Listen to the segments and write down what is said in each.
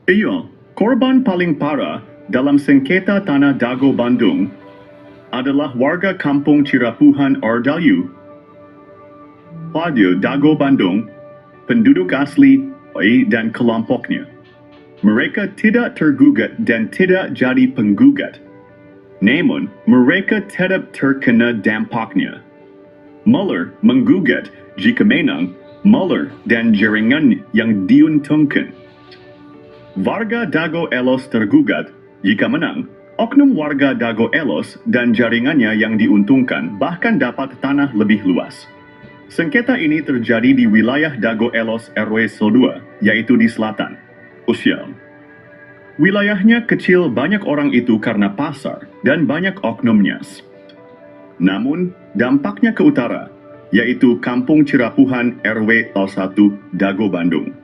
Iya, korban paling parah dalam sengketa tanah Dago Bandung adalah warga kampung Cirapuhan Ordayu, Pada Dago Bandung, penduduk asli dan kelompoknya. Mereka tidak tergugat dan tidak jadi penggugat. Namun, mereka tetap terkena dampaknya. Mueller menggugat jika menang, Mueller dan jaringan yang diuntungkan. Warga Dago Elos tergugat jika menang, oknum warga Dago Elos dan jaringannya yang diuntungkan bahkan dapat tanah lebih luas. Sengketa ini terjadi di wilayah Dago Elos RW 2, yaitu di selatan. Usia. Wilayahnya kecil banyak orang itu karena pasar dan banyak oknumnya. Namun, dampaknya ke utara, yaitu Kampung Cirapuhan RW 1 Dago Bandung.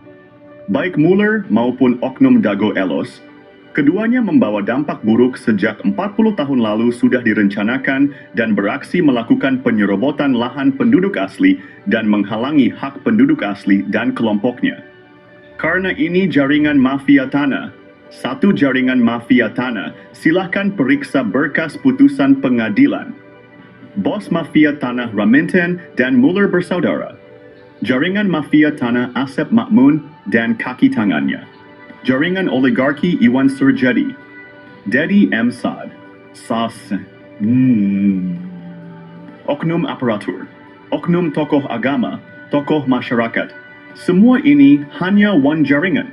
Baik Mueller maupun oknum Dago Elos, keduanya membawa dampak buruk sejak 40 tahun lalu sudah direncanakan dan beraksi melakukan penyerobotan lahan penduduk asli dan menghalangi hak penduduk asli dan kelompoknya. Karena ini jaringan mafia tanah, satu jaringan mafia tanah, silahkan periksa berkas putusan pengadilan. Bos mafia tanah Raminten dan Mueller bersaudara. Jaringan mafia tanah Asep Makmun dan kaki tangannya. Jaringan oligarki Iwan Surjadi. Dedi M. Saad. Sas. Oknum aparatur. Oknum tokoh agama. Tokoh masyarakat. Semua ini hanya one jaringan.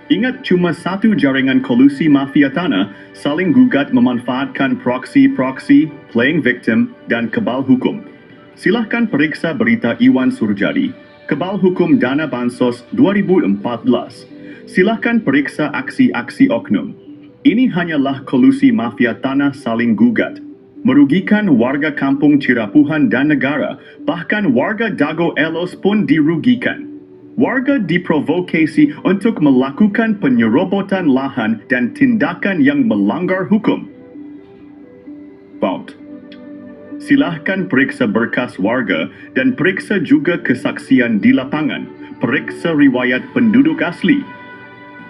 Ingat cuma satu jaringan kolusi mafia tanah saling gugat memanfaatkan proksi-proksi, playing victim, dan kebal hukum. Silahkan periksa berita Iwan Surjadi, Kebal Hukum Dana Bansos 2014. Silahkan periksa aksi-aksi oknum. Ini hanyalah kolusi mafia tanah saling gugat. Merugikan warga kampung Cirapuhan dan negara, bahkan warga Dago Elos pun dirugikan. Warga diprovokasi untuk melakukan penyerobotan lahan dan tindakan yang melanggar hukum. Vote. Silahkan periksa berkas warga dan periksa juga kesaksian di lapangan. Periksa riwayat penduduk asli.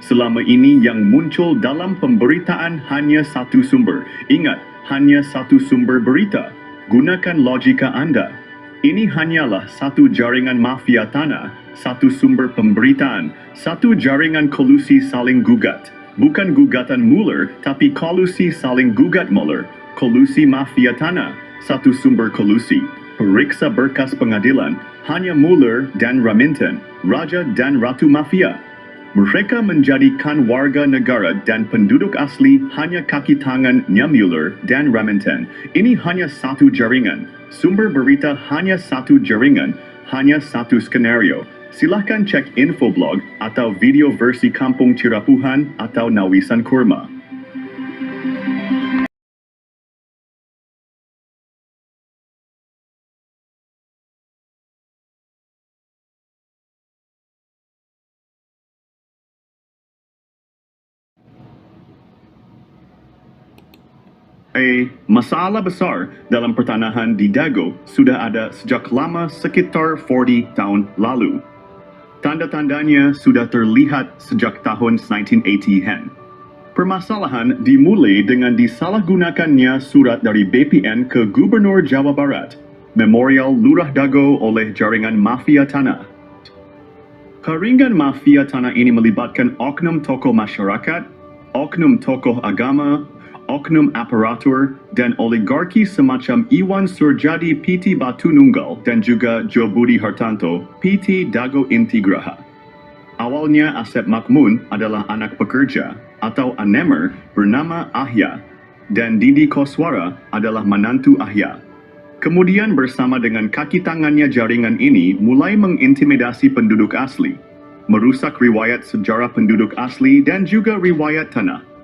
Selama ini yang muncul dalam pemberitaan hanya satu sumber. Ingat, hanya satu sumber berita. Gunakan logika Anda. Ini hanyalah satu jaringan mafia tanah, satu sumber pemberitaan, satu jaringan kolusi saling gugat. Bukan gugatan Mueller, tapi kolusi saling gugat Mueller. Kolusi mafia tanah, satu sumber kolusi. Periksa berkas pengadilan, hanya Mueller dan Raminten, Raja dan Ratu Mafia. Mereka menjadikan warga negara dan penduduk asli hanya kaki tangannya Mueller dan Raminten. Ini hanya satu jaringan. Sumber berita hanya satu jaringan, hanya satu skenario. Silahkan cek infoblog atau video versi Kampung Cirapuhan atau Nawisan Kurma. Masalah besar dalam pertanahan di Dago sudah ada sejak lama sekitar 40 tahun lalu. Tanda-tandanya sudah terlihat sejak tahun 1980-an. Permasalahan dimulai dengan disalahgunakannya surat dari BPN ke Gubernur Jawa Barat, Memorial Lurah Dago oleh jaringan mafia tanah. Jaringan mafia tanah ini melibatkan oknum tokoh masyarakat, oknum tokoh agama, oknum aparatur, dan oligarki semacam Iwan Surjadi PT Batu Nunggal dan juga Jo Budi Hartanto PT Dago Intigraha. Awalnya Asep Makmun adalah anak pekerja atau anemer bernama Ahya dan Didi Koswara adalah menantu Ahya. Kemudian bersama dengan kaki tangannya jaringan ini mulai mengintimidasi penduduk asli, merusak riwayat sejarah penduduk asli dan juga riwayat tanah.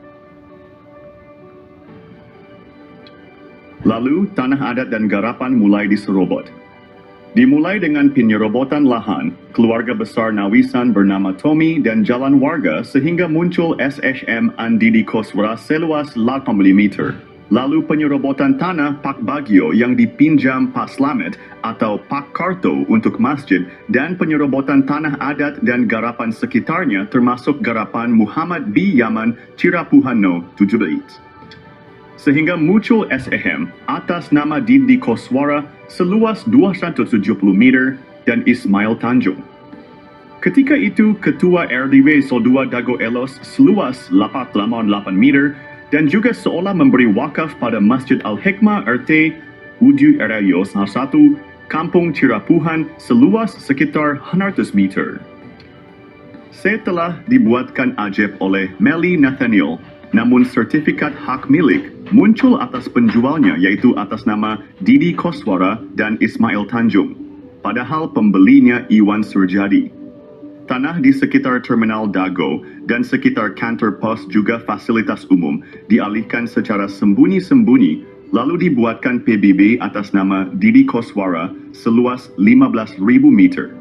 Lalu, tanah adat dan garapan mulai diserobot. Dimulai dengan penyerobotan lahan, keluarga besar Nawisan bernama Tommy dan jalan warga sehingga muncul SHM Andidi Koswara seluas 8 meter. lalu penyerobotan tanah Pak Bagio yang dipinjam Pak Slamet atau Pak Karto untuk masjid dan penyerobotan tanah adat dan garapan sekitarnya termasuk garapan Muhammad B. Yaman Cirapuhano 17. Sehingga muncul SEM atas nama Didi Koswara seluas 270 meter dan Ismail Tanjung. Ketika itu, Ketua RDW Soldua Dago Elos seluas 88 meter dan juga seolah memberi wakaf pada Masjid Al-Hikmah RT Udu Erayo 1, Kampung Cirapuhan seluas sekitar 100 meter. Setelah dibuatkan ajeb oleh Meli Nathaniel, namun sertifikat hak milik muncul atas penjualnya yaitu atas nama Didi Koswara dan Ismail Tanjung, padahal pembelinya Iwan Surjadi. Tanah di sekitar Terminal Dago dan sekitar kantor pos juga fasilitas umum dialihkan secara sembunyi-sembunyi lalu dibuatkan PBB atas nama Didi Koswara seluas 15.000 meter.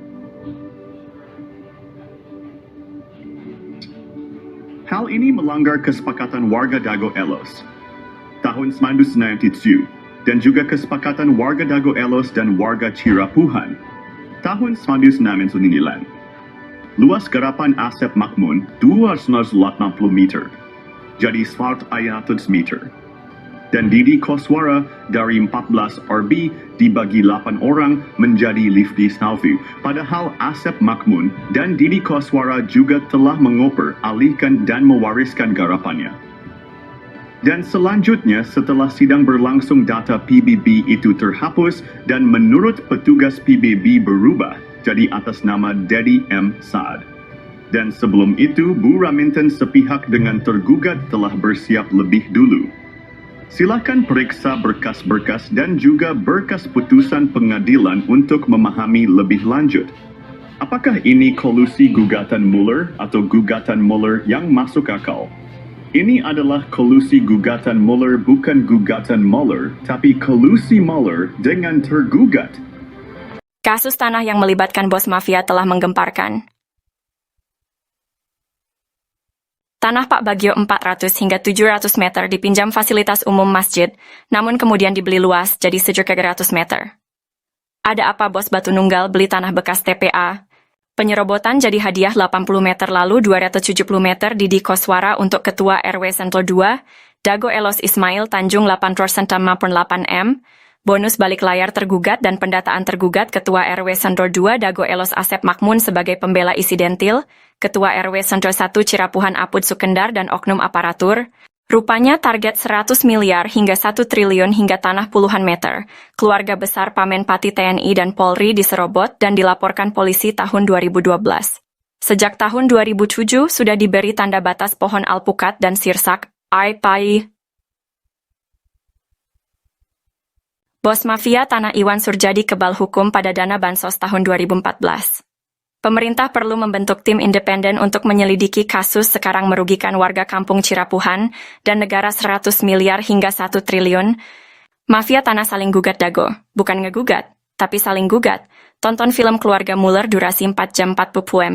Hal ini melanggar kesepakatan warga Dago Elos tahun 1997 dan juga kesepakatan warga Dago Elos dan warga Cirapuhan tahun 1999. Luas garapan Asep Makmun 280 meter, jadi 100 meter. Dan Didi Koswara dari 14 RB dibagi 8 orang menjadi Lifty Snaufu. Padahal Asep Makmun dan Didi Koswara juga telah mengoper, alihkan dan mewariskan garapannya. Dan selanjutnya setelah sidang berlangsung data PBB itu terhapus dan menurut petugas PBB berubah jadi atas nama Dedi M. Saad. Dan sebelum itu, Bu Raminten sepihak dengan tergugat telah bersiap lebih dulu. Silakan periksa berkas-berkas dan juga berkas putusan pengadilan untuk memahami lebih lanjut. Apakah ini kolusi gugatan Mueller atau gugatan Mueller yang masuk akal? Ini adalah kolusi gugatan Mueller, bukan gugatan Mueller, tapi kolusi Mueller dengan tergugat. Kasus tanah yang melibatkan bos mafia telah menggemparkan. Tanah Pak Bagio 400 hingga 700 meter dipinjam fasilitas umum masjid, namun kemudian dibeli luas jadi 700 meter. Ada apa bos Batu Nunggal beli tanah bekas TPA? Penyerobotan jadi hadiah 80 meter lalu 270 meter Didi Koswara untuk Ketua RW Sentul 2, Dago Elos Ismail Tanjung 8% maupun 8M, bonus balik layar tergugat dan pendataan tergugat Ketua RW Sentul 2 Dago Elos Asep Makmun sebagai pembela Isidentil, Ketua RW Sentul 1 Cirapuhan Apud Sukendar dan oknum aparatur. Rupanya target 100 miliar hingga 1 triliun hingga tanah puluhan meter. Keluarga besar Pamenpati TNI dan Polri diserobot dan dilaporkan polisi tahun 2012. Sejak tahun 2007 sudah diberi tanda batas pohon alpukat dan sirsak, AIPAI. Bos mafia tanah Iwan Surjadi kebal hukum pada dana bansos tahun 2014. Pemerintah perlu membentuk tim independen untuk menyelidiki kasus sekarang merugikan warga kampung Cirapuhan dan negara 100 miliar hingga 1 triliun. Mafia tanah saling gugat Dago, bukan ngegugat, tapi saling gugat. Tonton film keluarga Mueller durasi 4 jam 40 pm.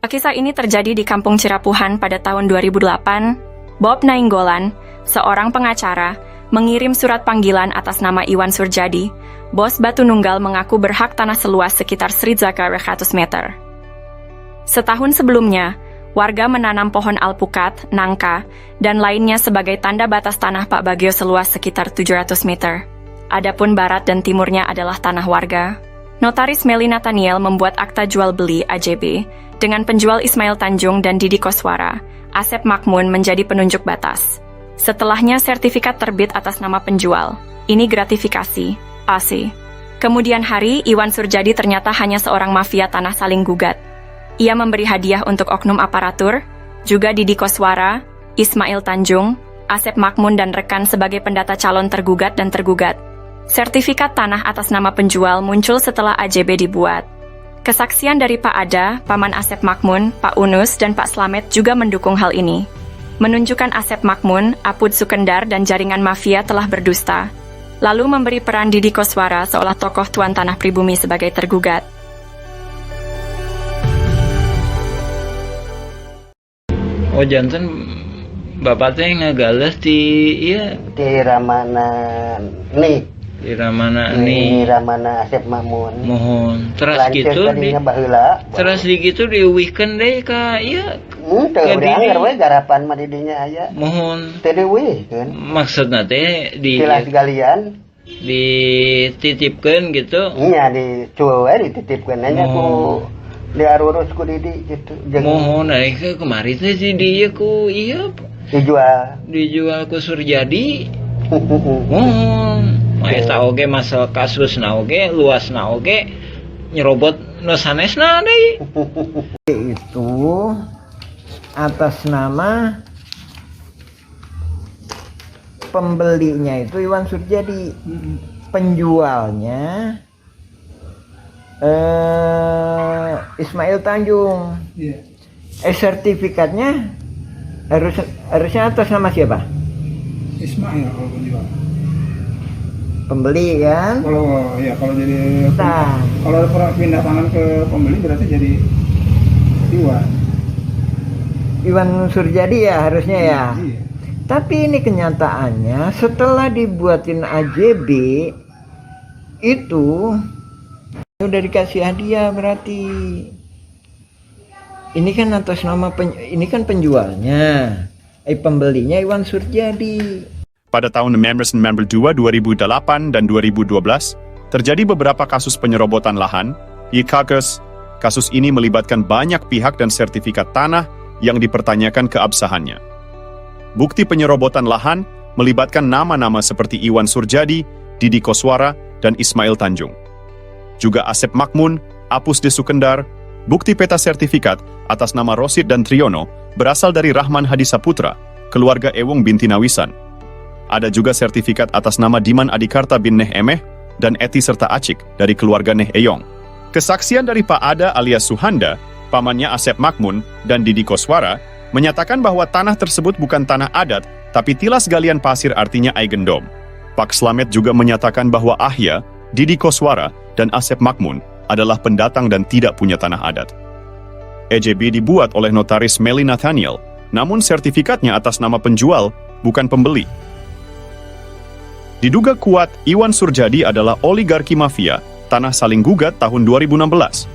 Kisah ini terjadi di kampung Cirapuhan pada tahun 2008. Bob Nainggolan, seorang pengacara, mengirim surat panggilan atas nama Iwan Surjadi. Bos Batu Nunggal mengaku berhak tanah seluas sekitar 100 meter. Setahun sebelumnya, warga menanam pohon alpukat, nangka, dan lainnya sebagai tanda batas tanah Pak Bagio seluas sekitar 700 meter. Adapun barat dan timurnya adalah tanah warga. Notaris Meli Nathaniel membuat akta jual beli AJB dengan penjual Ismail Tanjung dan Didi Koswara. Asep Makmun menjadi penunjuk batas. Setelahnya sertifikat terbit atas nama penjual. Ini gratifikasi, AC. Kemudian hari, Iwan Surjadi ternyata hanya seorang mafia tanah saling gugat. Ia memberi hadiah untuk oknum aparatur, juga Didi Koswara, Ismail Tanjung, Asep Makmun dan rekan sebagai pendata calon tergugat dan tergugat. Sertifikat tanah atas nama penjual muncul setelah AJB dibuat. Kesaksian dari Pak Ada, Paman Asep Makmun, Pak Unus, dan Pak Slamet juga mendukung hal ini. Menunjukkan Asep Makmun, Apud Sukendar, dan jaringan mafia telah berdusta. Lalu memberi peran Didi Koswara seolah tokoh tuan tanah pribumi sebagai tergugat. Oh janten bapak teh ngagales di iya Di Ramana nih, di Ramana ini nih Ramana Asep Mamun. mohon terus Lanceuk gitu di tadinya baheula. terus di gitu diuwihkeun deui ka iya Teu ke urang diri. we garapan mah di dinya aya. mohon Teu dieuwihkeun. maksudna teh Tilas galian, dititipkeun gitu nya dicuel we dititipkeun nya ku diarurus ku Didi gitu. Jeung mohon kemarin teh si dia ku iya dijual. dijual ku Surjadi mohon eta oge masalah kasusna oge luasna oge nyerobot nu sanesna deui Itu atas nama pembelinya itu Iwan Surjadi, penjualnya Ismail Tanjung. Sertifikatnya harusnya atas nama siapa? Ismail kalau penjual. Pembeli kan? Kalau jadi Nah. kalau ada pindah tangan ke pembeli berarti jadi Iwan. Iwan Surjadi ya harusnya ya. Iya. Tapi ini kenyataannya setelah dibuatin AJB itu udah dikasih hadiah berarti. Ini kan atas nama ini kan penjualnya, pembelinya Iwan Surjadi. Pada tahun 1992, 2008, dan 2012, terjadi beberapa kasus penyerobotan lahan. Kasus ini melibatkan banyak pihak dan sertifikat tanah yang dipertanyakan keabsahannya. Bukti penyerobotan lahan melibatkan nama-nama seperti Iwan Surjadi, Didi Koswara, dan Ismail Tanjung. Juga Asep Makmun, Apus de Sukendar. Bukti peta sertifikat atas nama Rosid dan Triono berasal dari Rahman Hadisaputra, keluarga Ewong binti Nawisan. Ada juga sertifikat atas nama Diman Adikarta bin Neh Emeh dan Eti serta Acik dari keluarga Neh Eyong. Kesaksian dari Pak Ada alias Suhanda, pamannya Asep Makmun, dan Didi Koswara menyatakan bahwa tanah tersebut bukan tanah adat, tapi tilas galian pasir artinya Aigendom. Pak Slamet juga menyatakan bahwa Ahya, Didi Koswara, dan Asep Makmun adalah pendatang dan tidak punya tanah adat. EJB dibuat oleh notaris Meli Nathaniel, namun sertifikatnya atas nama penjual, bukan pembeli. Diduga kuat, Iwan Surjadi adalah oligarki mafia, tanah saling gugat tahun 2016.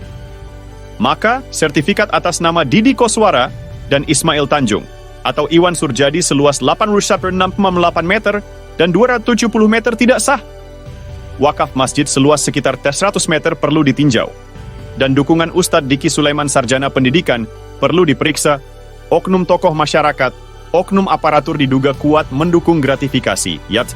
Maka, sertifikat atas nama Didi Koswara dan Ismail Tanjung, atau Iwan Surjadi seluas 8,6,8 meter dan 270 meter tidak sah. Wakaf masjid seluas sekitar 100 meter perlu ditinjau. Dan dukungan Ustadz Diki Sulaiman Sarjana Pendidikan perlu diperiksa. Oknum tokoh masyarakat, oknum aparatur diduga kuat mendukung gratifikasi. Yat.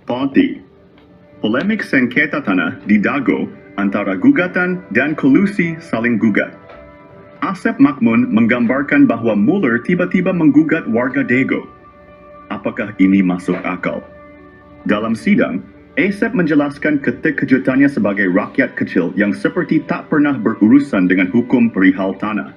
Ponti. Polemik sengketa tanah di Dago antara gugatan dan kolusi saling gugat. Asep Makmun menggambarkan bahwa Muller tiba-tiba menggugat warga Dago. Apakah ini masuk akal? Dalam sidang, Asep menjelaskan keterkejutannya sebagai rakyat kecil yang seperti tak pernah berurusan dengan hukum perihal tanah.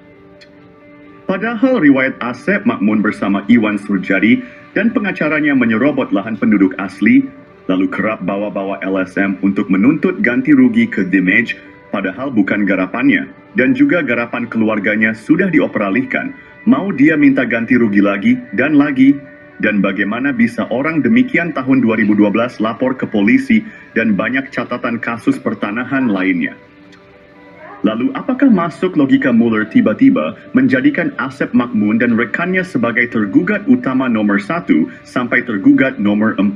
Padahal riwayat Asep Makmun bersama Iwan Surjadi dan pengacaranya menyerobot lahan penduduk asli, lalu kerap bawa-bawa LSM untuk menuntut ganti rugi ke Dimage, padahal bukan garapannya, dan juga garapan keluarganya sudah dioperalihkan, mau dia minta ganti rugi lagi, dan bagaimana bisa orang demikian tahun 2012 lapor ke polisi dan banyak catatan kasus pertanahan lainnya. Lalu apakah masuk logika Muller tiba-tiba menjadikan Asep Makmun dan rekannya sebagai tergugat utama nomor 1 sampai tergugat nomor 4?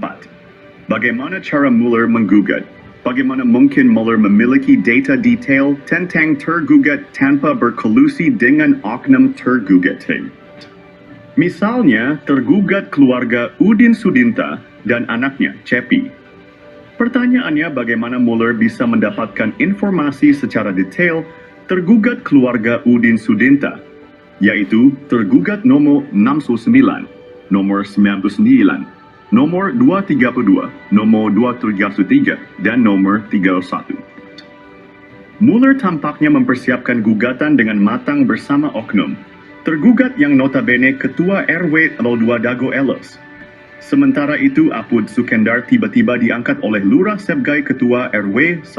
Bagaimana cara Muller menggugat? Bagaimana mungkin Muller memiliki data detail tentang tergugat tanpa berkolusi dengan oknum tergugat? Misalnya, tergugat keluarga Udin Sudinta dan anaknya, Cepi. Pertanyaannya, bagaimana Muller bisa mendapatkan informasi secara detail tergugat keluarga Udin Sudinta? yaitu tergugat nomor 69, nomor 99, nomor 232, nomor 233, dan nomor 31. Mueller tampaknya mempersiapkan gugatan dengan matang bersama oknum tergugat yang notabene Ketua RW 02 Dago Ellos. Sementara itu, Apud Sukendar tiba-tiba diangkat oleh Lurah Sebgai Ketua RW 1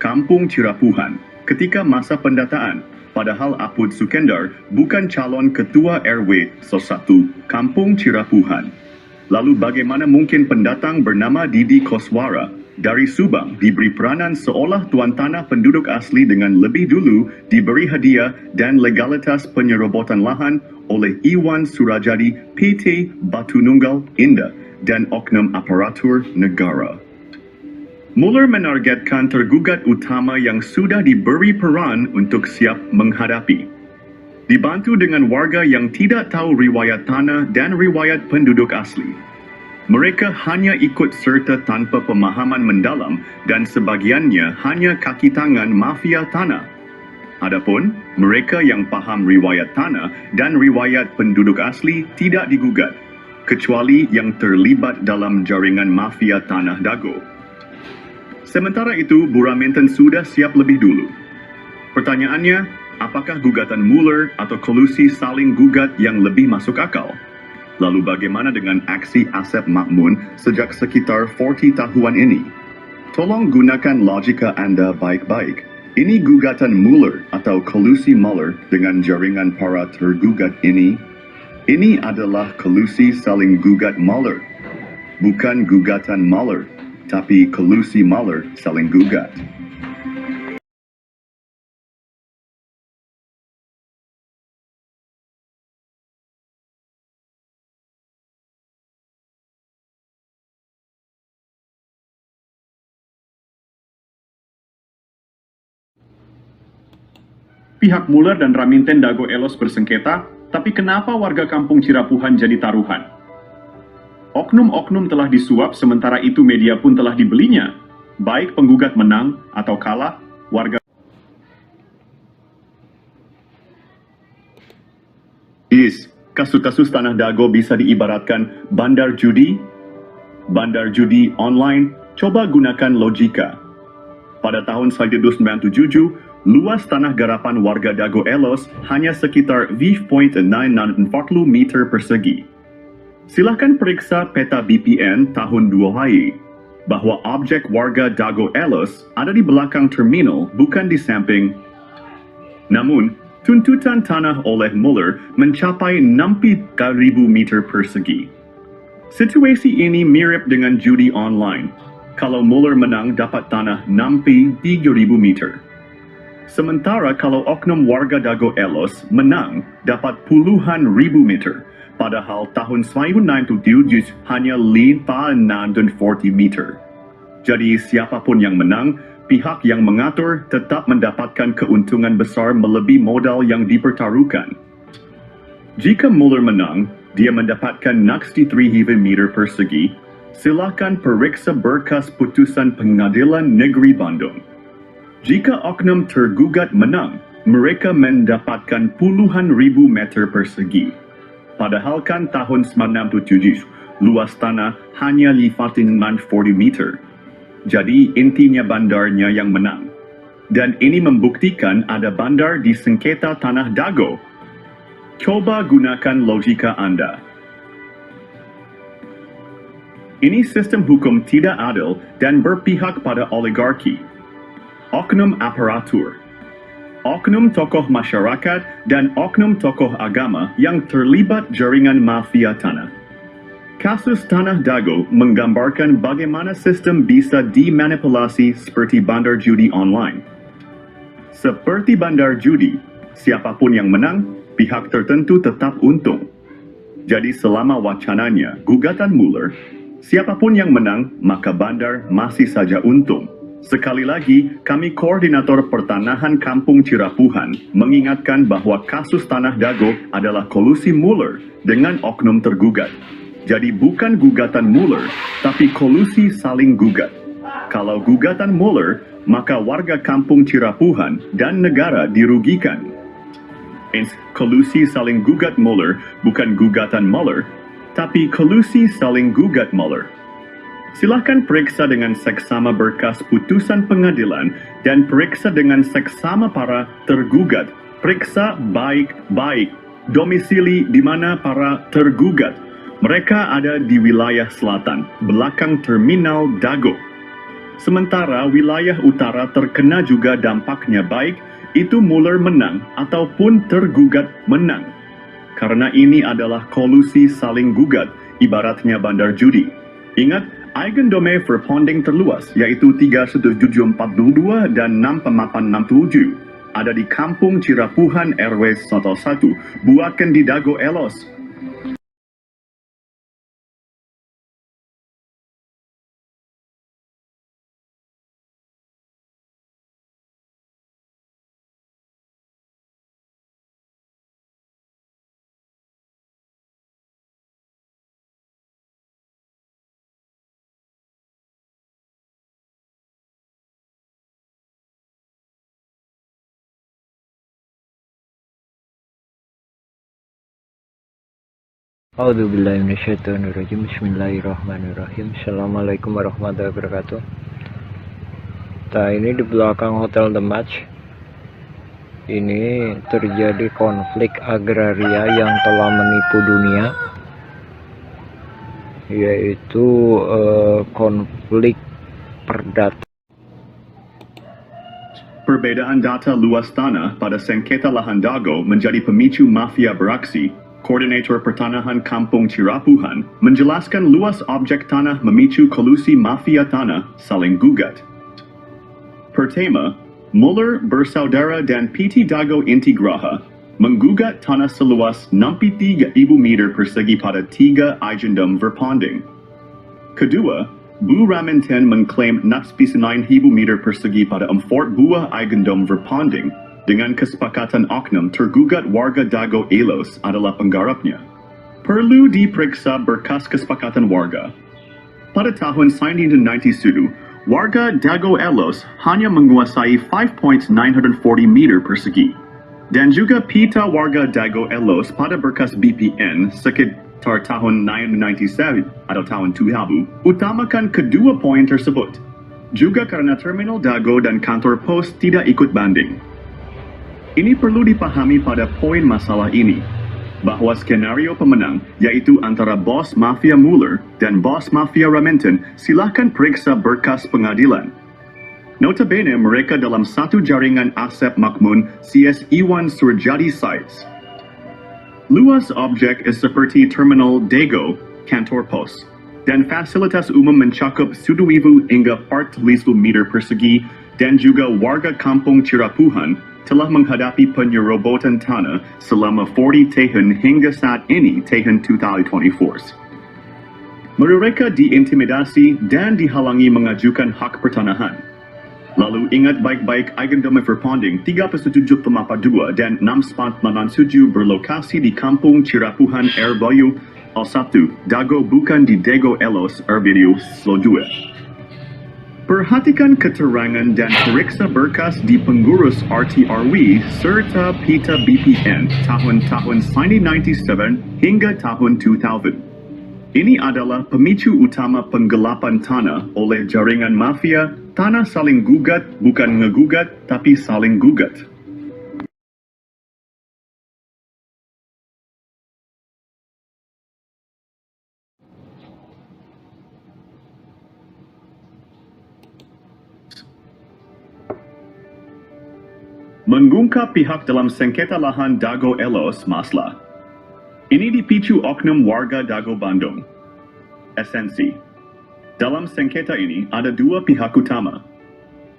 Kampung Cirapuhan ketika masa pendataan, padahal Apud Sukendar bukan calon Ketua RW 1 Kampung Cirapuhan. Lalu bagaimana mungkin pendatang bernama Didi Koswara dari Subang diberi peranan seolah tuan tanah penduduk asli dengan lebih dulu diberi hadiah dan legalitas penyerobotan lahan oleh Iwan Surajadi PT Batu Nunggal Indah dan oknum aparatur negara. Mueller menargetkan tergugat utama yang sudah diberi peran untuk siap menghadapi. Dibantu dengan warga yang tidak tahu riwayat tanah dan riwayat penduduk asli. Mereka hanya ikut serta tanpa pemahaman mendalam dan sebagiannya hanya kaki tangan mafia tanah. Adapun mereka yang paham riwayat tanah dan riwayat penduduk asli tidak digugat, kecuali yang terlibat dalam jaringan mafia tanah Dago. Sementara itu, Buraminten sudah siap lebih dulu. Pertanyaannya, apakah gugatan Mueller atau kolusi saling gugat yang lebih masuk akal? Lalu bagaimana dengan aksi Asep Makmun sejak sekitar 40 tahun ini? Tolong gunakan logika Anda baik-baik. Ini gugatan Mueller atau kolusi Mueller dengan jaringan para tergugat ini. Ini adalah kolusi saling gugat Mueller. Bukan gugatan Mueller, tapi kolusi Mueller saling gugat. Pihak Mueller dan Raminten Dago Ellos bersengketa, tapi kenapa warga kampung Cirapuhan jadi taruhan? Oknum-oknum telah disuap, sementara itu media pun telah dibelinya. Baik penggugat menang atau kalah, warga... Kasus-kasus Tanah Dago bisa diibaratkan bandar judi online. Coba gunakan logika. Pada tahun 1997, luas tanah garapan warga Dago Ellos hanya sekitar 940 meter persegi. Silakan periksa peta BPN tahun 2000 bahwa objek warga Dago Ellos ada di belakang terminal, bukan di samping. Namun, tuntutan tanah oleh Mueller mencapai 60.000 meter persegi. Situasi ini mirip dengan judi online. Kalau Mueller menang, dapat tanah 63.000 meter. Sementara kalau oknum warga Dago Ellos menang, dapat puluhan ribu meter. Padahal tahun 1997 hanya 540 meter. Jadi siapapun yang menang, pihak yang mengatur tetap mendapatkan keuntungan besar melebihi modal yang dipertaruhkan. Jika Mueller menang, dia mendapatkan 63.000 meter persegi. Silakan periksa berkas putusan Pengadilan Negeri Bandung. Jika oknum tergugat menang, mereka mendapatkan puluhan ribu meter persegi. Padahal kan tahun 1997, luas tanah hanya 540 meter. Jadi intinya bandarnya yang menang. Dan ini membuktikan ada bandar di sengketa Tanah Dago. Coba gunakan logika Anda. Ini sistem hukum tidak adil dan berpihak pada oligarki. Oknum aparatur, oknum tokoh masyarakat, dan oknum tokoh agama yang terlibat jaringan mafia tanah. Kasus Tanah Dago menggambarkan bagaimana sistem bisa dimanipulasi seperti bandar judi online. Seperti bandar judi, siapapun yang menang, pihak tertentu tetap untung. Jadi selama wacananya gugatan Mueller, siapapun yang menang, maka bandar masih saja untung. Sekali lagi, kami Koordinator Pertanahan Kampung Cirapuhan mengingatkan bahwa kasus Tanah Dago adalah kolusi Mueller dengan oknum tergugat. Jadi bukan gugatan Mueller, tapi kolusi saling gugat. Kalau gugatan Mueller, maka warga Kampung Cirapuhan dan negara dirugikan. Kolusi saling gugat Mueller bukan gugatan Mueller, tapi kolusi saling gugat Mueller. Silahkan periksa dengan seksama berkas putusan pengadilan dan periksa dengan seksama para tergugat. Periksa baik-baik domisili di mana para tergugat. Mereka ada di wilayah selatan, belakang terminal Dago. Sementara wilayah utara terkena juga dampaknya baik itu Mueller menang ataupun tergugat menang. Karena ini adalah kolusi saling gugat, ibaratnya bandar judi. Ingat, eigendom verpanding terluas, yaitu 3742 dan 6867. Ada di Kampung Cirapuhan RW 11, bukan di Dago Elos. A'udzubillahiminasyaitonirrajim. Bismillahirrahmanirrahim. Assalamualaikum warahmatullahi wabarakatuh. Nah, ini di belakang Hotel The Match ini terjadi konflik agraria yang telah menipu dunia, yaitu konflik perdata. Perbedaan data luas tanah pada sengketa lahan Dago menjadi pemicu mafia beraksi. Koordinator Pertanahan Kampung Cirapuhan menjelaskan luas objek tanah memicu kolusi mafia tanah saling gugat. Pertama, Mueller bersaudara dan PT Dago Intigraha menggugat tanah seluas 63.000 meter persegi pada 3 eigendom verpanding. Kedua, Bu Raminten mengklaim 69.000 meter persegi pada 4 buah eigendom verpanding. Dengan kesepakatan oknum, tergugat warga Dago Elos adalah penggarapnya. Perlu diperiksa berkas kesepakatan warga. Pada tahun 1990, warga Dago Elos hanya menguasai 5.940 meter persegi. Dan juga pita warga Dago Elos pada berkas BPN sekitar tahun 1997 atau tahun 2000 utamakan kedua poin tersebut. Juga karena terminal Dago dan kantor pos tidak ikut banding. Ini perlu dipahami pada poin masalah ini, bahwa skenario pemenang, yaitu antara bos mafia Mueller dan bos mafia Raminten, silahkan periksa berkas pengadilan. Notabene mereka dalam satu jaringan Asep Makmun CS Iwan Surjadi sites. Luas objek seperti terminal Dago, kantor pos, dan fasilitas umum mencakup 1,000 hingga 4,000 meter persegi, dan juga warga Kampung Cirapuhan telah menghadapi penyerobotan tanah selama 40 tahun hingga saat ini tahun 2024. Mereka diintimidasi dan dihalangi mengajukan hak pertanahan. Lalu ingat baik-baik eigendom verpanding 37.52 dan 6997 berlokasi di Kampung Cirapuhan RW 1, Dago bukan di Dago Elos RW 2. Perhatikan keterangan dan periksa berkas di pengurus RTRW serta pita BPN tahun-tahun 1997 hingga tahun 2000. Ini adalah pemicu utama penggelapan tanah oleh jaringan mafia. Tanah saling gugat, bukan ngegugat, tapi saling gugat. Mengungkap pihak dalam sengketa lahan Dago Elos Masla. Ini dipicu oknum warga Dago Bandung. Esensi. Dalam sengketa ini ada dua pihak utama.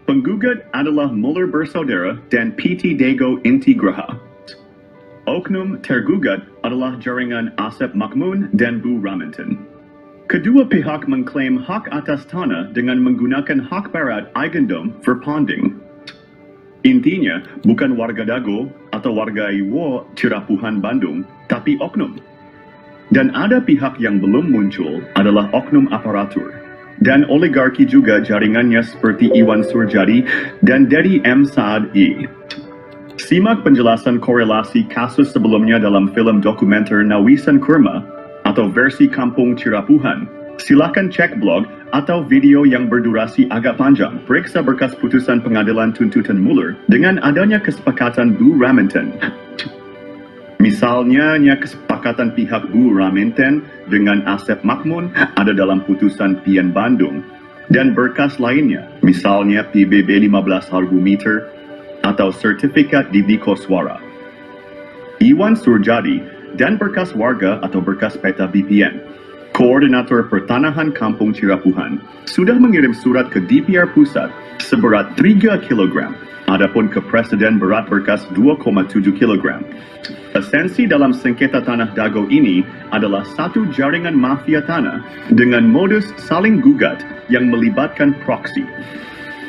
Penggugat adalah Mueller bersaudara dan PT Dago Intigraha. Oknum tergugat adalah jaringan Asep Makmun dan Bu Raminten. Kedua pihak mengklaim hak atas tanah dengan menggunakan hak barat eigendom verpanding. Intinya, bukan warga Dago atau warga Iwo Cirapuhan Bandung, tapi oknum. Dan ada pihak yang belum muncul adalah oknum aparatur. Dan oligarki juga jaringannya seperti Iwan Surjadi dan Dedi M. Saad I. Simak penjelasan korelasi kasus sebelumnya dalam film dokumenter Nawisan Kurma atau versi Kampung Cirapuhan. Silakan cek blog atau video yang berdurasi agak panjang. Periksa berkas putusan pengadilan tuntutan Mueller dengan adanya kesepakatan Bu Raminten. Misalnya, kesepakatan pihak Bu Raminten dengan Asep Makmun ada dalam putusan PN Bandung dan berkas lainnya, misalnya PBB 15 Argumeter atau sertifikat Didi Koswara. Iwan Surjadi dan berkas warga atau berkas peta BPN. Koordinator Pertanahan Kampung Cirapuhan sudah mengirim surat ke DPR Pusat seberat 3 kg. Adapun ke Presiden berat berkas 2,7 kg. Esensi dalam sengketa tanah Dago ini adalah satu jaringan mafia tanah dengan modus saling gugat yang melibatkan proksi.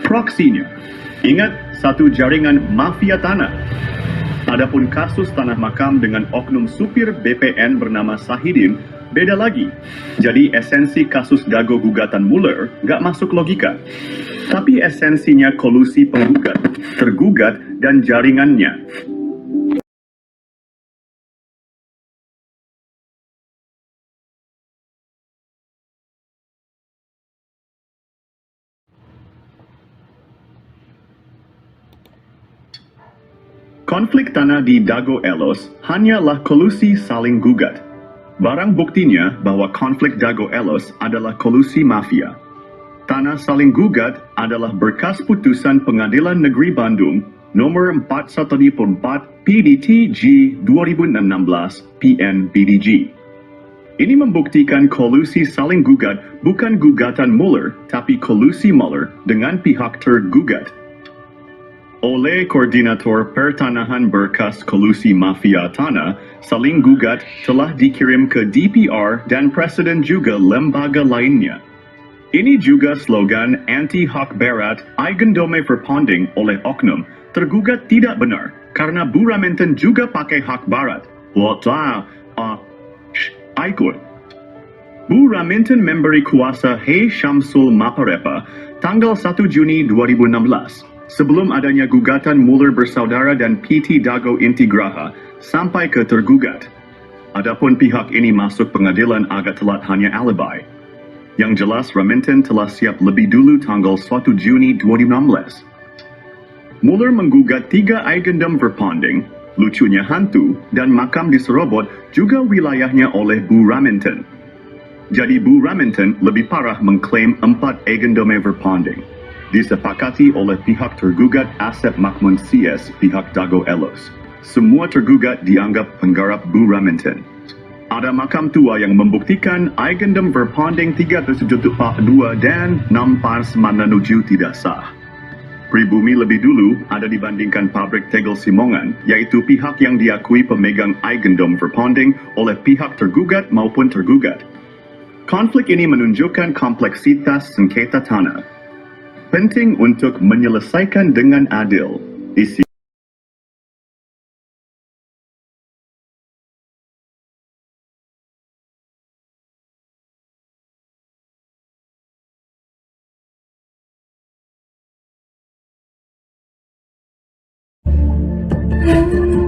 Proksinya, ingat, satu jaringan mafia tanah. Adapun kasus tanah makam dengan oknum supir BPN bernama Sahidin, beda lagi. Jadi esensi kasus Dago gugatan Mueller nggak masuk logika. Tapi esensinya kolusi penggugat, tergugat, dan jaringannya. Konflik tanah di Dago Elos hanyalah kolusi saling gugat. Barang buktinya bahwa konflik Dago Elos adalah kolusi mafia. Tanah saling gugat adalah berkas putusan Pengadilan Negeri Bandung nomor 414 PDT G 2016 PN BDG. Ini membuktikan kolusi saling gugat bukan gugatan Mueller, tapi kolusi Mueller dengan pihak tergugat. Oleh Koordinator Pertanahan berkas kolusi mafia tanah, saling gugat telah dikirim ke DPR dan Presiden juga lembaga lainnya. Ini juga slogan anti-hak berat Eigendome Verpanding oleh oknum tergugat tidak benar karena Bu Raminten juga pakai hak barat. Ikut. Bu Raminten memberi kuasa Hei Syamsul Maparepa tanggal 1 Juni 2016. Sebelum adanya gugatan Mueller bersaudara dan PT Dago Intigraha sampai ke tergugat. Adapun pihak ini masuk pengadilan agak telat hanya alibi. Yang jelas Raminten telah siap lebih dulu tanggal 1 Juni 2016. Mueller menggugat 3 Eigendom Verpanding, lucunya hantu, dan makam di Serobot juga wilayahnya oleh Bu Raminten. Jadi Bu Raminten lebih parah mengklaim 4 Eigendom Verpanding. Disepakati oleh pihak tergugat Asep Makmun CS pihak Dago Elos. Semua tergugat dianggap penggarap Bu Raminten. Ada makam tua yang membuktikan Eigendom Verpanding 372 dan 6 tidak sah. Pribumi lebih dulu ada dibandingkan pabrik tegel Simongan, yaitu pihak yang diakui pemegang Eigendom Verpanding oleh pihak tergugat maupun tergugat. Konflik ini menunjukkan kompleksitas sengketa tanah. Penting untuk menyelesaikan dengan adil. Isi Thank you.